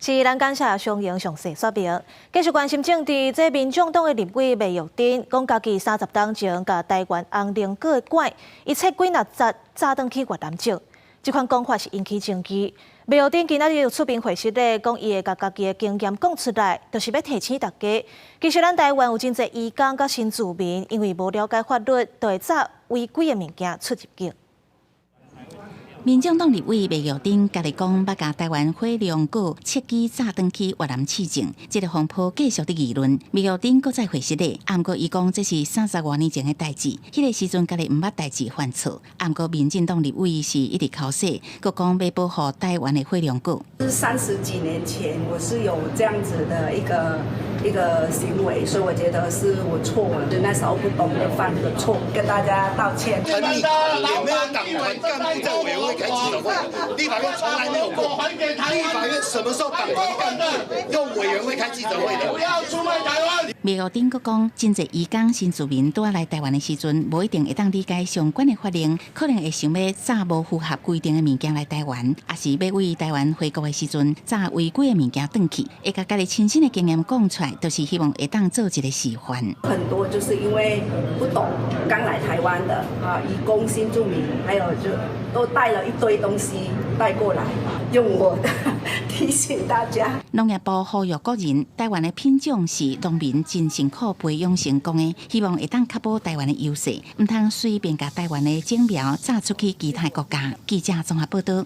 是咱感谢双赢详细说明。继续关心政治，这民众党的立委麦玉珍讲，家己30当前甲台湾红菱果馆，一切几纳节早转去越南省，这款讲法是引起争议。麦玉珍今仔日有出面回实咧，讲伊会甲家己的经验讲出来，就是要提醒大家，其实咱台湾有真侪移工甲新住民，因为无了解法律，就会早违规的物件出入境。 民众党立委麦玉珍家己讲，要甲台湾火龙果切记早转去越南市境，这个风波继续的议论。麦玉珍搁再回实咧，不过伊讲这是30多年前的代志，迄个时阵家己毋捌代志犯错。不过民进党立委是一直口说，搁讲要保护台湾的火龙果。是30几年前，我是有这样子的一个行为，所以我觉得是我错了，就那时候不懂得犯这个错，跟大家道歉。也没有党团干部在委员会开记者会，立法院从来没有过。立法院什么时候党团干部用委员会开记者会的？不要出卖台湾！麦玉珍搁讲，真侪移工新住民拄来台湾的时阵，无一定会当理解相关的法令，可能会想要早无符合规定的物件来台湾，也是要为台湾回国的时阵，早违规的物件转去，会甲家己亲身的经验讲出来，就是希望会当做一个示范。很多就是因为不懂，刚来台湾的移工新住民，还有就都带了一堆东西带过来，用我的提醒大家。农业部呼吁国人，台湾的品种是农民真辛苦培养成功的，希望会当确保台湾的优势，唔通随便甲台湾的种苗炸出去其他国家。记者综合报道。